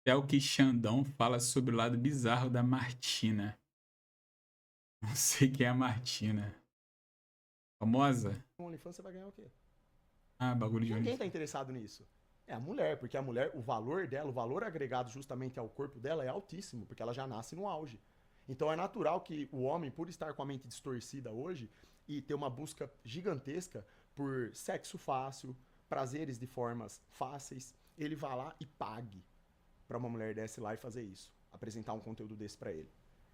É o que Xandão fala sobre o lado bizarro da Martina. Não sei quem é a Martina. Famosa? No OnlyFans você vai ganhar o quê? Ah, bagulho de Ninguém tá OnlyFans. interessado nisso. É a mulher, porque a mulher, o valor dela, o valor agregado justamente ao corpo dela é altíssimo, porque ela já nasce no auge. Então é natural que o homem, por estar com a mente distorcida hoje e ter uma busca gigantesca por sexo fácil, prazeres de formas fáceis, ele vá lá e pague para uma mulher dessa ir lá e fazer isso, apresentar um conteúdo desse para ele.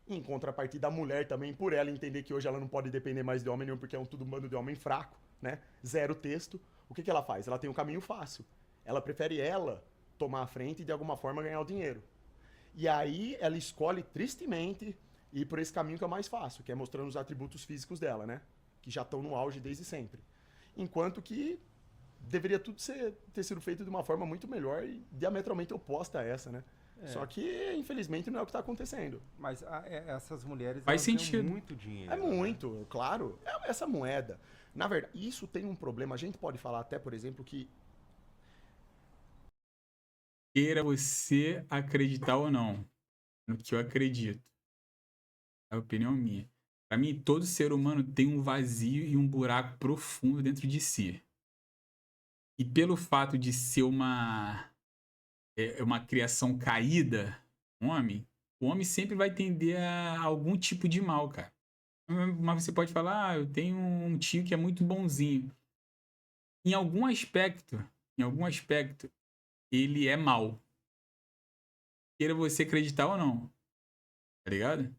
Em contrapartida, a mulher também, por ela entender que hoje ela não pode depender mais de homem nenhum, porque é um tudo bando de homem fraco, né? Zero texto. O que ela faz? Ela tem um caminho fácil. Ela prefere ela tomar a frente e de alguma forma ganhar o dinheiro. E aí ela escolhe tristemente ir por esse caminho que é o mais fácil, que é mostrando os atributos físicos dela, né? Que já estão no auge desde sempre. Enquanto que deveria tudo ter sido feito de uma forma muito melhor e diametralmente oposta a essa, né? Só É, que, infelizmente, não é o que está acontecendo. mas essas mulheres, Faz elas ganham sentido. muito É dinheiro, né? muito, claro. É essa moeda. Na verdade, isso tem um problema. A gente pode falar até, por exemplo, que Queira você acreditar ou não no que eu acredito. É a opinião minha. Para mim, todo ser humano tem um vazio e um buraco profundo dentro de si. E pelo fato de ser uma criação caída, o homem sempre vai tender a algum tipo de mal, cara. Mas você pode falar, eu tenho um tio que é muito bonzinho. Em algum aspecto, em algum aspecto, ele é mal. Queira você acreditar ou não, tá ligado?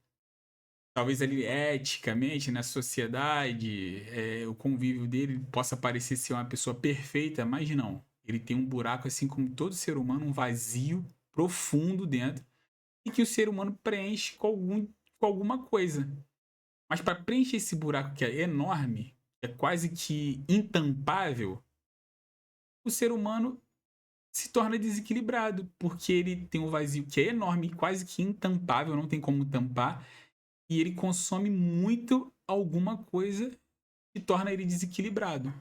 Talvez ali eticamente, na sociedade, o convívio dele possa parecer ser uma pessoa perfeita, mas não. Ele tem um buraco, assim como todo ser humano, um vazio profundo dentro, e que o ser humano preenche com alguma coisa. Mas para preencher esse buraco que é enorme, é quase que intampável, o ser humano se torna desequilibrado, porque ele tem um vazio que é enorme, quase que intampável, não tem como tampar, e ele consome muito alguma coisa que torna ele desequilibrado.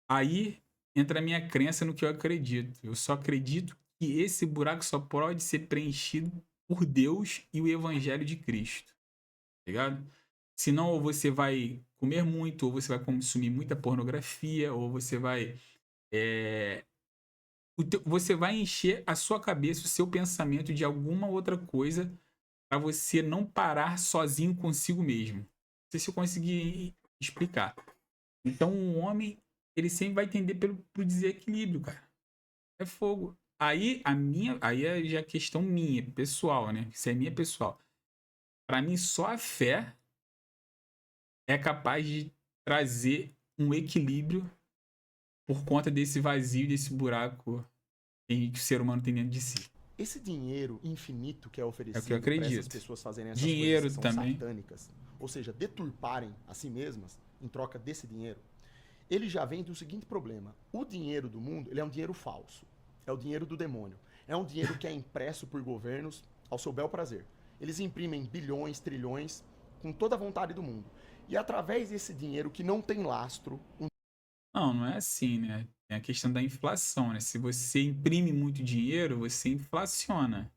Aí entra a minha crença no que eu acredito. Eu só acredito que esse buraco só pode ser preenchido por Deus e o Evangelho de Cristo, tá ligado? Senão, ou você vai comer muito, ou você vai consumir muita pornografia, ou você vai. é, Você vai encher a sua cabeça, o seu pensamento de alguma outra coisa para você não parar sozinho consigo mesmo. Não sei se eu consegui explicar. Então, um homem, ele sempre vai tender pro desequilíbrio, cara. É fogo. Aí é já questão minha, pessoal, né? Isso é minha pessoal. Para mim, só a fé é capaz de trazer um equilíbrio por conta desse vazio, desse buraco que o ser humano tem dentro de si. esse dinheiro infinito que é É o que eu oferecido para essas acredito. pessoas fazerem essas coisas que Dinheiro são também. satânicas, ou seja, deturparem a si mesmas em troca desse dinheiro, ele já vem do seguinte problema: o dinheiro do mundo, ele é um dinheiro falso. É o dinheiro do demônio. É um dinheiro que é impresso por governos ao seu bel prazer. Eles imprimem bilhões, trilhões com toda a vontade do mundo. E através desse dinheiro que não tem lastro, Não, não é assim, né? Tem a questão da inflação, né? Se você imprime muito dinheiro, você inflaciona.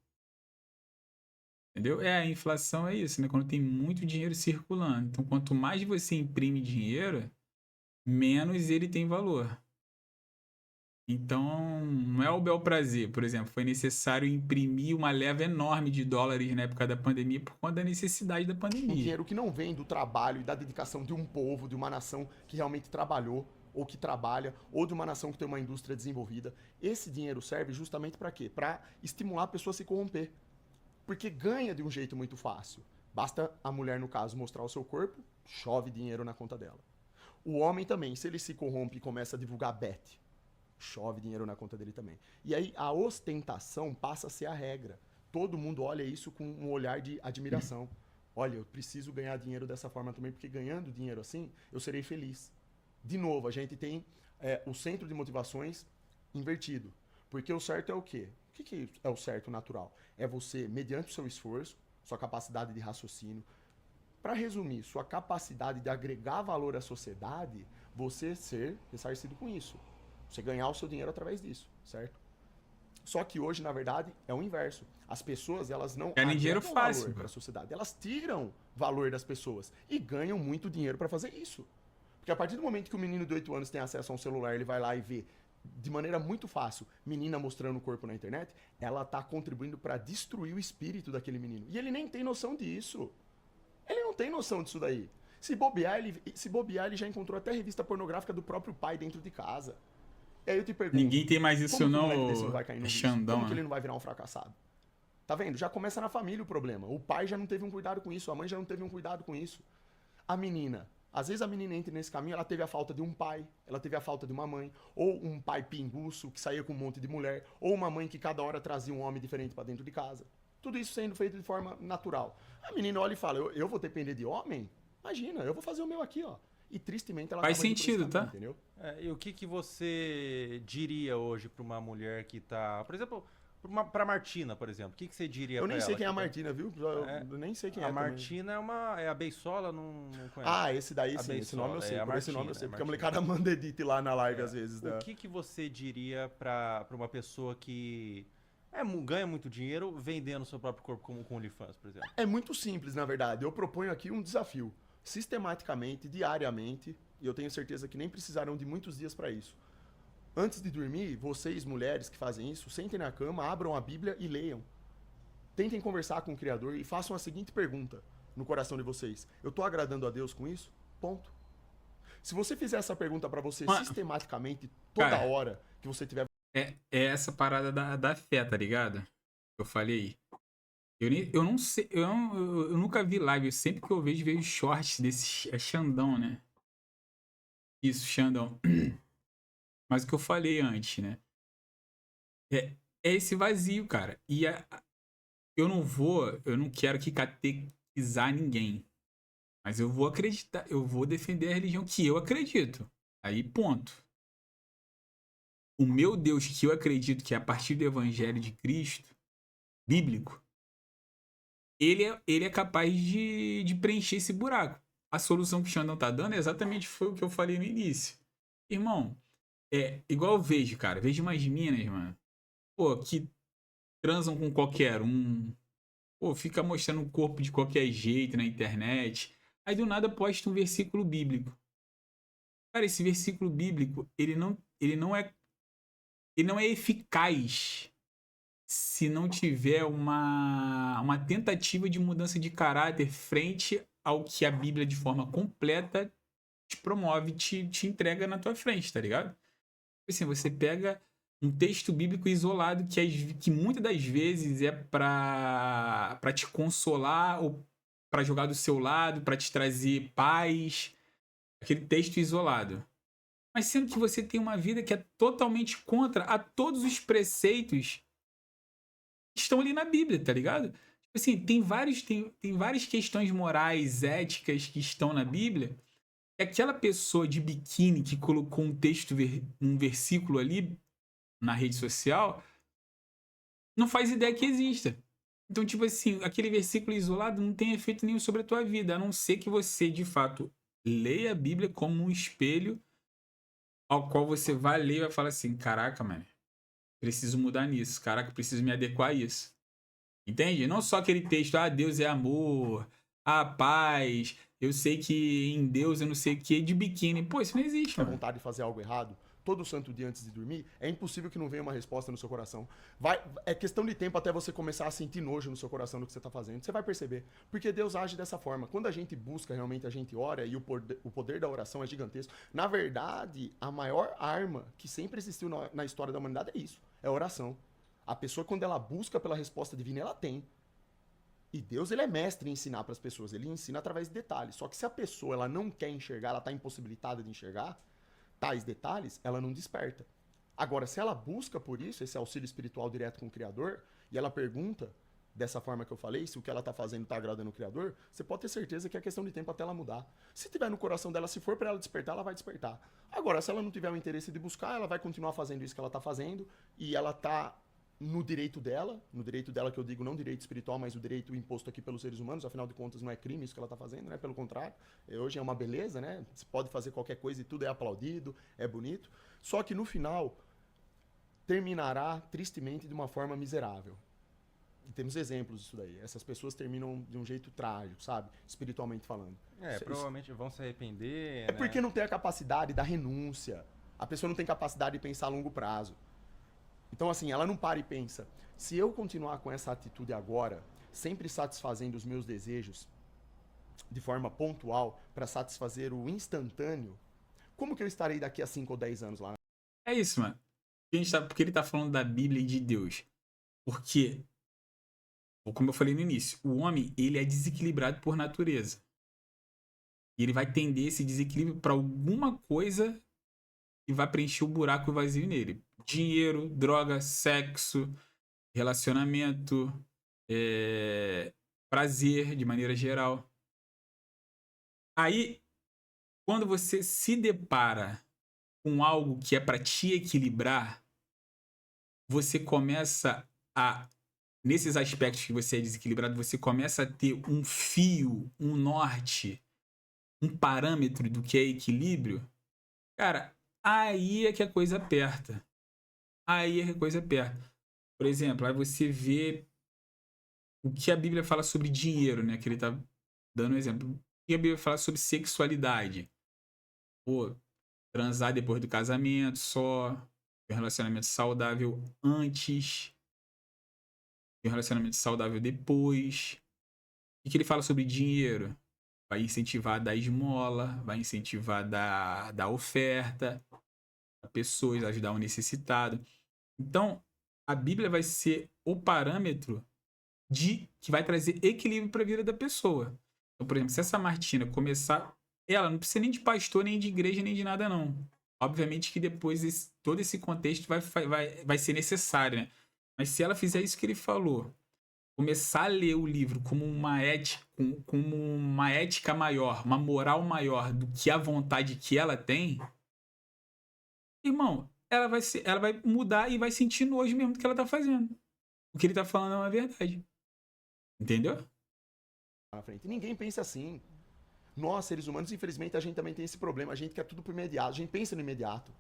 Entendeu? A inflação é isso, né? Quando tem muito dinheiro circulando. Então, quanto mais você imprime dinheiro, menos ele tem valor. Então, não é o bel prazer. Por exemplo, foi necessário imprimir uma leva enorme de dólares na época da pandemia por conta da necessidade da um pandemia. dinheiro que não vem do trabalho e da dedicação de um povo, de uma nação que realmente trabalhou ou que trabalha, ou de uma nação que tem uma indústria desenvolvida. Esse dinheiro serve justamente para quê? Para estimular a pessoa a se corromper. Porque ganha de um jeito muito fácil. Basta a mulher, no caso, mostrar o seu corpo, chove dinheiro na conta dela. O homem também, se ele se corrompe e começa a divulgar bet, chove dinheiro na conta dele também. E aí a ostentação passa a ser a regra. Todo mundo olha isso com um olhar de admiração. Olha, eu preciso ganhar dinheiro dessa forma também, porque ganhando dinheiro assim, eu serei feliz. De novo, a gente tem o centro de motivações invertido. Porque o certo é o quê? O que é o certo natural? É você, mediante o seu esforço, sua capacidade de raciocínio, para resumir, sua capacidade de agregar valor à sociedade, você ser ressarcido com isso. Você ganhar o seu dinheiro através disso, certo? Só que hoje, na verdade, é o inverso. As pessoas, elas não Querem dinheiro agregam fácil, valor pô. para a sociedade. Elas tiram valor das pessoas e ganham muito dinheiro para fazer isso. Porque a partir do momento que o menino de 8 anos tem acesso a um celular, ele vai lá e vê de maneira muito fácil menina mostrando o corpo na internet, ela tá contribuindo para destruir o espírito daquele menino. E ele nem tem noção disso. Ele não tem noção disso daí. Se bobear, ele já encontrou até revista pornográfica do próprio pai dentro de casa. E aí eu te pergunto, Ninguém tem mais isso como que um não, moleque desse não vai cair no é vício? Xandão, Como que né? ele não vai virar um fracassado? Tá vendo? Já começa na família o problema. O pai já não teve um cuidado com isso, a mãe já não teve um cuidado com isso. A menina, às vezes a menina entra nesse caminho, ela teve a falta de um pai, ela teve a falta de uma mãe, ou um pai pinguço que saía com um monte de mulher, ou uma mãe que cada hora trazia um homem diferente pra dentro de casa. Tudo isso sendo feito de forma natural. A menina olha e fala, eu vou depender de homem? Imagina, eu vou fazer o meu aqui, ó. E tristemente ela Faz acaba indo por esse sentido, caminho, tá? entendeu? E o que você diria hoje pra uma mulher que tá. Por exemplo, pra Martina, por exemplo. O que você diria Eu pra nem ela? sei quem é a que tá- Martina, viu? Eu nem sei quem é A também. Martina é a Beisola, não conheço. Ah, esse daí A sim, esse nome eu Beisola, sei. é a Por esse nome eu Martina, sei, é a porque a Martina. molecada manda edit lá na live às vezes. O que você diria pra uma pessoa que ganha muito dinheiro vendendo seu próprio corpo como com OnlyFans, por exemplo? É muito simples, na verdade. Eu proponho aqui um desafio. Sistematicamente, diariamente, e eu tenho certeza que nem precisarão de muitos dias para isso. Antes de dormir, vocês, mulheres que fazem isso, sentem na cama, abram a Bíblia e leiam. Tentem conversar com o Criador e façam a seguinte pergunta no coração de vocês: eu tô agradando a Deus com isso? Ponto. Se você fizer essa pergunta para você Mas- sistematicamente, toda Cara, hora que você tiver. É essa parada da fé, tá ligado? Eu falei. Eu não sei, eu nunca vi live, sempre que eu vejo shorts desse Xandão, né? Isso, Xandão. Mas o que eu falei antes, né? É esse vazio, cara. Eu não quero que catequizar ninguém. Mas eu vou acreditar, eu vou defender a religião que eu acredito. Aí, ponto. O meu Deus que eu acredito que é a partir do Evangelho de Cristo, bíblico, ele é capaz de preencher esse buraco. A solução que o Xandão tá dando exatamente foi o que eu falei no início. Irmão, igual eu vejo, cara. Vejo umas minas, mano. Pô, que transam com qualquer um. Pô, fica mostrando o corpo de qualquer jeito na internet. Aí do nada posta um versículo bíblico. Cara, esse versículo bíblico, ele não é eficaz se não tiver uma tentativa de mudança de caráter frente ao que a Bíblia de forma completa te promove, te entrega na tua frente, tá ligado? Assim, você pega um texto bíblico isolado que muitas das vezes é para te consolar ou para jogar do seu lado, para te trazer paz, aquele texto isolado. Mas sendo que você tem uma vida que é totalmente contra a todos os preceitos que estão ali na Bíblia, tá ligado? Tipo assim, tem várias questões morais, éticas que estão na Bíblia. E aquela pessoa de biquíni que colocou um versículo ali na rede social, não faz ideia que exista. Então, tipo assim, aquele versículo isolado não tem efeito nenhum sobre a tua vida, a não ser que você, de fato, leia a Bíblia como um espelho ao qual você vai ler e vai falar assim, caraca, mano, preciso mudar nisso, caraca, preciso me adequar a isso. Entende? Não só aquele texto, Deus é amor, paz, eu sei que em Deus eu não sei o que, de biquíni. Pô, isso não existe, A mano. vontade de fazer algo errado, todo santo dia antes de dormir, é impossível que não venha uma resposta no seu coração. É questão de tempo até você começar a sentir nojo no seu coração do que você está fazendo. Você vai perceber. Porque Deus age dessa forma. Quando a gente busca, realmente a gente ora e o poder da oração é gigantesco. Na verdade, a maior arma que sempre existiu na história da humanidade é isso. É a oração. A pessoa, quando ela busca pela resposta divina, ela tem. E Deus, ele é mestre em ensinar para as pessoas. Ele ensina através de detalhes. Só que se a pessoa ela não quer enxergar, ela está impossibilitada de enxergar tais detalhes, ela não desperta. Agora, se ela busca por isso, esse auxílio espiritual direto com o Criador, e ela pergunta, dessa forma que eu falei, se o que ela está fazendo está agradando o Criador, você pode ter certeza que é questão de tempo até ela mudar. Se tiver no coração dela, se for para ela despertar, ela vai despertar. Agora, se ela não tiver o interesse de buscar, ela vai continuar fazendo isso que ela está fazendo, e ela está no direito dela que eu digo não direito espiritual, mas o direito imposto aqui pelos seres humanos, afinal de contas não é crime isso que ela está fazendo, né? Pelo contrário, hoje é uma beleza, né? Você pode fazer qualquer coisa e tudo é aplaudido, é bonito. Só que no final, terminará tristemente de uma forma miserável. E temos exemplos disso daí. Essas pessoas terminam de um jeito trágico, sabe? Espiritualmente falando. Provavelmente vão se arrepender, É porque não tem a capacidade da renúncia. A pessoa não tem capacidade de pensar a longo prazo. Então, assim, ela não para e pensa: se eu continuar com essa atitude agora, sempre satisfazendo os meus desejos de forma pontual para satisfazer o instantâneo, como que eu estarei daqui a 5 ou 10 anos lá? É isso, mano. Porque ele tá falando da Bíblia e de Deus. Porque, como eu falei no início, o homem, ele é desequilibrado por natureza. E ele vai tender esse desequilíbrio para alguma coisa que vai preencher o buraco vazio nele. Dinheiro, droga, sexo, relacionamento, prazer, de maneira geral. Aí, quando você se depara com algo que é para te equilibrar, você começa a, nesses aspectos que você é desequilibrado, você começa a ter um fio, um norte, um parâmetro do que é equilíbrio. Cara, aí é que a coisa aperta. Aí é que a coisa aperta. Por exemplo, aí você vê o que a Bíblia fala sobre dinheiro, né? Que ele tá dando um exemplo. O que a Bíblia fala sobre sexualidade? Pô, transar depois do casamento só, ter um relacionamento saudável antes, ter um relacionamento saudável depois. O que ele fala sobre dinheiro? Vai incentivar a dar esmola, vai incentivar a dar oferta a pessoas, ajudar o necessitado. Então, a Bíblia vai ser o parâmetro que vai trazer equilíbrio para a vida da pessoa. Então, por exemplo, se essa Martina começar, ela não precisa nem de pastor, nem de igreja, nem de nada, não. Obviamente que depois todo esse contexto vai ser necessário, né? Mas se ela fizer isso que ele falou, começar a ler o livro como uma ética maior, uma moral maior do que a vontade que ela tem, irmão, ela vai mudar e vai sentir nojo mesmo do que ela tá fazendo. O que ele tá falando é uma verdade. Entendeu? Na frente. Ninguém pensa assim. Nós, seres humanos, infelizmente, a gente também tem esse problema. A gente quer tudo pro imediato. A gente pensa no imediato.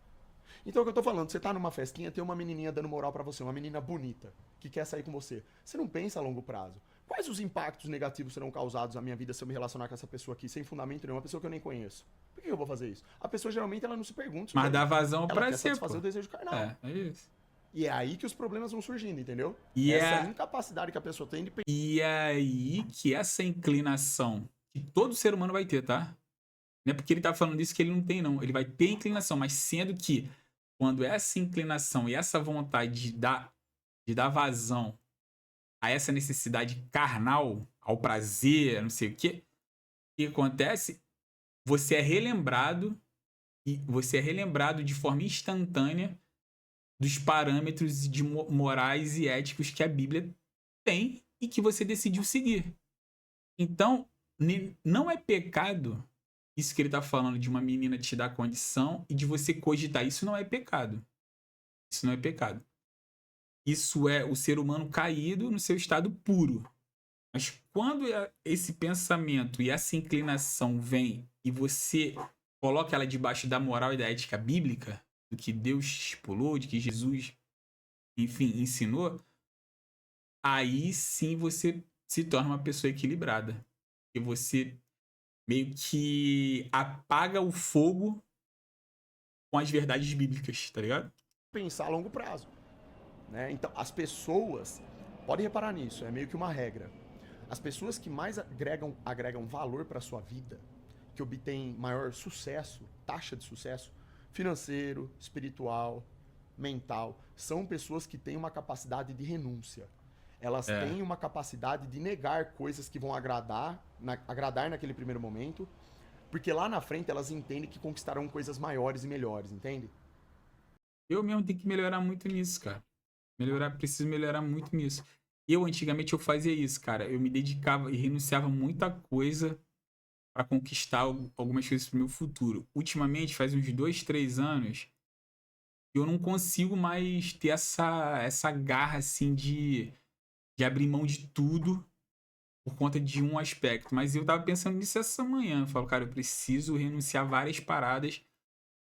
Então, é o que eu tô falando. Você tá numa festinha, tem uma menininha dando moral pra você, uma menina bonita, que quer sair com você. Você não pensa a longo prazo. Quais os impactos negativos serão causados na minha vida se eu me relacionar com essa pessoa aqui, sem fundamento nenhum, uma pessoa que eu nem conheço? Por que eu vou fazer isso? A pessoa, geralmente, ela não se pergunta. Mas dá vazão ela pra quer ser, satisfazer pô. o desejo carnal. É isso. E é aí que os problemas vão surgindo, entendeu? E essa incapacidade que a pessoa tem de pensar. E é aí que essa inclinação que todo ser humano vai ter, tá? Não é porque ele tá falando isso que ele não tem, não. Ele vai ter inclinação, mas sendo que quando essa inclinação e essa vontade de dar vazão a essa necessidade carnal, ao prazer, não sei o que acontece? Você é relembrado de forma instantânea dos parâmetros de morais e éticos que a Bíblia tem e que você decidiu seguir. Então, não é pecado isso que ele está falando de uma menina te dar condição e de você cogitar. Isso não é pecado. Isso não é pecado. Isso é o ser humano caído no seu estado puro. Mas quando esse pensamento e essa inclinação vem e você coloca ela debaixo da moral e da ética bíblica, do que Deus estipulou, de que Jesus, enfim, ensinou, aí sim você se torna uma pessoa equilibrada. E você meio que apaga o fogo com as verdades bíblicas, tá ligado? Pensar a longo prazo. Né? Então, as pessoas, podem reparar nisso, é meio que uma regra. As pessoas que mais agregam valor para sua vida, que obtêm maior sucesso, taxa de sucesso financeiro, espiritual, mental, são pessoas que têm uma capacidade de renúncia. Elas têm uma capacidade de negar coisas que vão agradar naquele primeiro momento, porque lá na frente elas entendem que conquistarão coisas maiores e melhores, entende? Eu mesmo tenho que melhorar muito nisso, cara. Preciso melhorar muito nisso. Antigamente, eu fazia isso, cara. Eu me dedicava e renunciava a muita coisa para conquistar algumas coisas pro meu futuro. Ultimamente, faz uns 2, 3 anos, eu não consigo mais ter essa garra, assim, de abrir mão de tudo por conta de um aspecto. Mas eu tava pensando nisso essa manhã. Eu falo, cara, eu preciso renunciar a várias paradas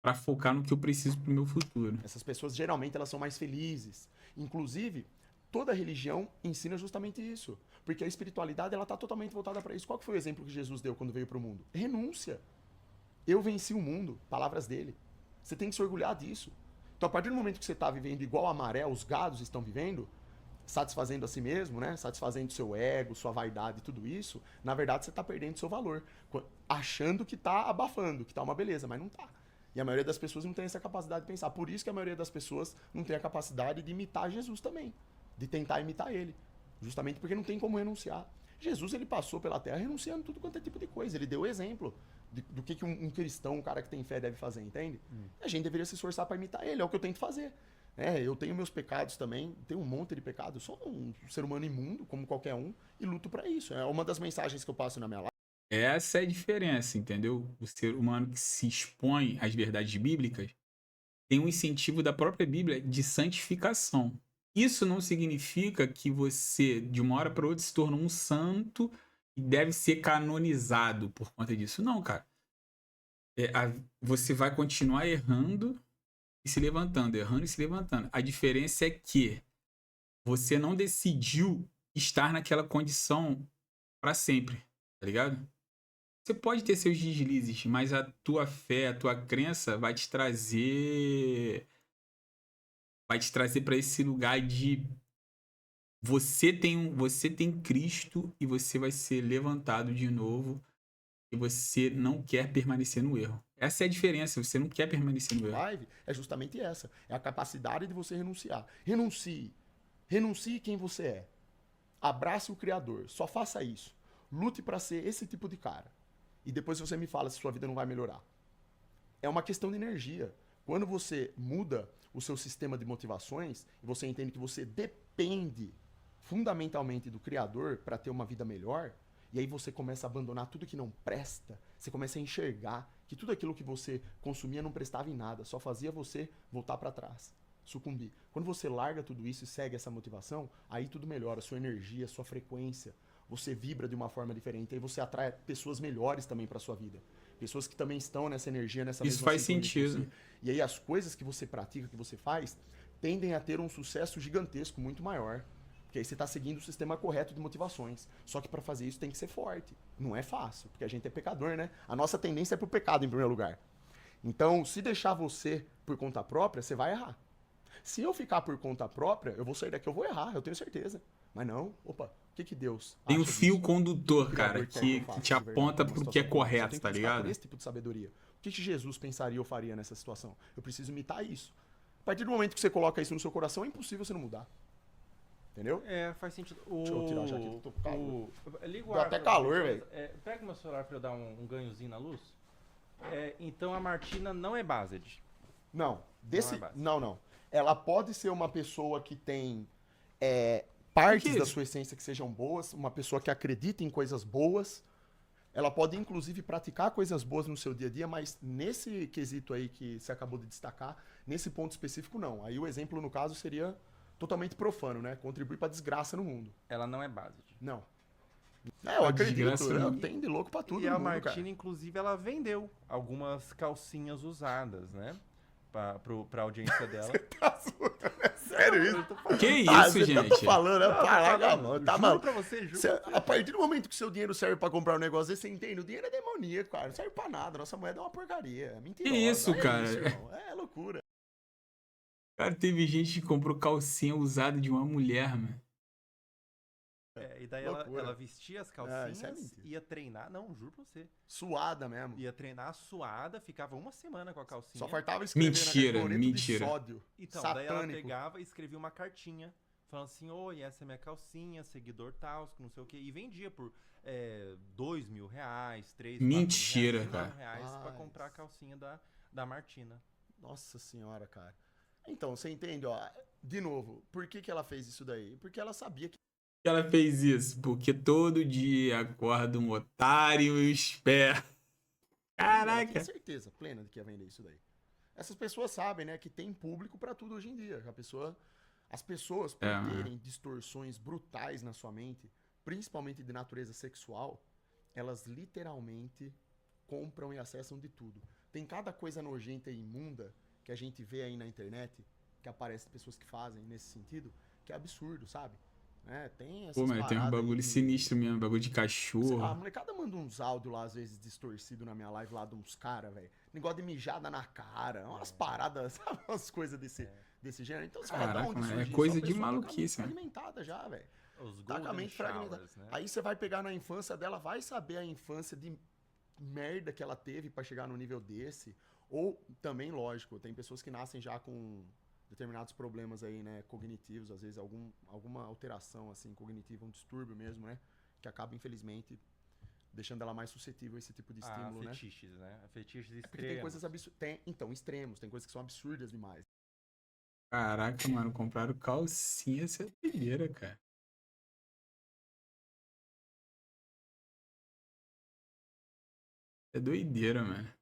pra focar no que eu preciso pro meu futuro. Essas pessoas, geralmente, elas são mais felizes. Inclusive, toda religião ensina justamente isso. Porque a espiritualidade, ela tá totalmente voltada para isso. Qual que foi o exemplo que Jesus deu quando veio pro mundo? Renúncia. Eu venci o mundo. Palavras dele. Você tem que se orgulhar disso. Então, a partir do momento que você está vivendo igual a maré, os gados estão vivendo, satisfazendo a si mesmo, né? Satisfazendo seu ego, sua vaidade e tudo isso, na verdade você está perdendo seu valor. Achando que está abafando, que está uma beleza, mas não está. E a maioria das pessoas não tem essa capacidade de pensar. Por isso que a maioria das pessoas não tem a capacidade de imitar Jesus também. De tentar imitar ele. Justamente porque não tem como renunciar. Jesus, ele passou pela terra renunciando tudo quanto é tipo de coisa. Ele deu exemplo do que um cristão, um cara que tem fé, deve fazer, entende? A gente deveria se esforçar para imitar ele. É o que eu tento fazer. Eu tenho meus pecados também, tenho um monte de pecados. Eu sou um ser humano imundo, como qualquer um, e luto para isso. É uma das mensagens que eu passo na minha live. Essa é a diferença, entendeu? O ser humano que se expõe às verdades bíblicas tem um incentivo da própria Bíblia de santificação. Isso não significa que você, de uma hora para outra, se tornou um santo e deve ser canonizado por conta disso. Não, cara. Você vai continuar errando e se levantando, errando e se levantando. A diferença é que você não decidiu estar naquela condição para sempre, tá ligado? Você pode ter seus deslizes, mas a tua fé, a tua crença vai te trazer para esse lugar de você tem Cristo e você vai ser levantado de novo e você não quer permanecer no erro. Essa é a diferença, você não quer permanecer no erro. Live é justamente essa. É a capacidade de você renunciar. Renuncie. Renuncie quem você é. Abrace o Criador. Só faça isso. Lute para ser esse tipo de cara. E depois você me fala se sua vida não vai melhorar. É uma questão de energia. Quando você muda o seu sistema de motivações e você entende que você depende fundamentalmente do Criador para ter uma vida melhor, e aí você começa a abandonar tudo que não presta, você começa a enxergar que tudo aquilo que você consumia não prestava em nada, só fazia você voltar para trás, sucumbir. Quando você larga tudo isso e segue essa motivação, aí tudo melhora, sua energia, sua frequência, você vibra de uma forma diferente, aí você atrai pessoas melhores também para sua vida. Pessoas que também estão nessa energia, nessa Isso mesma faz sintonia que sentido. você. E aí as coisas que você pratica, que você faz, tendem a ter um sucesso gigantesco, muito maior. Porque aí você está seguindo o sistema correto de motivações. Só que para fazer isso tem que ser forte. Não é fácil, porque a gente é pecador, né? A nossa tendência é pro pecado em primeiro lugar. Então, se deixar você por conta própria, você vai errar. Se eu ficar por conta própria, eu vou sair daqui, eu vou errar, eu tenho certeza. Mas não, opa, o que Deus Tem um acha fio disso? condutor, O cara, Criador quer que eu faça te de verdade aponta numa pro que é situação como essa. Eu correto, tenho que tá buscar por ligado? esse tipo de sabedoria. O que Jesus pensaria ou faria nessa situação? Eu preciso imitar isso. A partir do momento que você coloca isso no seu coração, é impossível você não mudar. Entendeu? Faz sentido. Deixa eu tirar já aqui que eu tô com calor. Liga o Deu ar até pra calor, mim, velho. pega meu celular pra eu dar um ganhozinho na luz. Então a Martina não é based. Não, Não é base. não. Ela pode ser uma pessoa que tem Que partes é da isso? sua essência que sejam boas, uma pessoa que acredita em coisas boas. Ela pode, inclusive, praticar coisas boas no seu dia a dia, mas nesse quesito aí que você acabou de destacar, nesse ponto específico, não. Aí o exemplo, no caso, seria totalmente profano, né? Contribui pra desgraça no mundo. Ela não é based. Não. Eu A acredito. desgraça no mundo. Tem de louco pra tudo E no a mundo, Martina, cara. inclusive, ela vendeu algumas calcinhas usadas, né? Pra audiência dela. Tá zoando, é sério isso? Que Ah, isso, você gente? tá falando, é Não, pra tá largar a falando. mão, tá Juro maluco. pra você, juro. A partir do momento que seu dinheiro serve pra comprar um negócio desse, você entende? O dinheiro é demoníaco, cara. Não serve pra nada. Nossa moeda é uma porcaria. É mentirosa. isso, cara? irmão. É loucura. Cara, teve gente que comprou calcinha usada de uma mulher, mano. E daí Loucura. ela vestia as isso é calcinhas, mentira. ia treinar. Não, juro pra você. Suada mesmo. Ia treinar suada, ficava uma semana com a calcinha. Só faltava escrever Mentira, cloreto mentira. de sódio. Então, daí ela satânico. pegava e escrevia uma cartinha, falando assim, oi, essa é minha calcinha, seguidor tal, não sei o quê. E vendia por R$2.000, R$3.000, Mentira, R$5.000 cara. pra Mas- comprar a calcinha da Martina. Nossa senhora, cara. Então, você entende, ó. De novo, por que ela fez isso daí? Porque ela sabia que Que ela fez isso? Porque todo dia acorda um otário e esperto. ela Caraca. tinha certeza plena de que ia vender isso daí. Essas pessoas sabem, né, que tem público pra tudo hoje em dia. As pessoas, por É. terem distorções brutais na sua mente, principalmente de natureza sexual, elas literalmente compram e acessam de tudo. Tem cada coisa nojenta e imunda que a gente vê aí na internet, que aparece pessoas que fazem nesse sentido, que é absurdo, sabe? Né? Tem Pô, essas mano, tem uns paradas aí bagulho sinistro mesmo, bagulho de sei lá, a cachorro. molecada manda uns áudios lá, às vezes, distorcido na minha live lá de uns caras, velho. Negócio de mijada na cara, umas paradas, sabe? Umas coisas desse gênero. Então você fala, da Caraca, onde mano, é surge isso? coisa A de pessoa tá com a mente maluquice, mano. fragmentada já, velho. Os Tá com a Golden mente fragmentada. Showers, né? Aí você vai pegar na infância dela, vai saber a infância de merda que ela teve pra chegar no nível desse. Ou também, lógico, tem pessoas que nascem já com determinados problemas aí, né, cognitivos, às vezes alguma alteração assim cognitiva, um distúrbio mesmo, né, que acaba infelizmente deixando ela mais suscetível a esse tipo de estímulo, né? Fetiches, né? Fetiches É extremos. porque tem coisas absurdas, então extremos, tem coisas que são absurdas demais. Caraca, mano, compraram calcinha, essa é doideira, cara. É doideira, mano.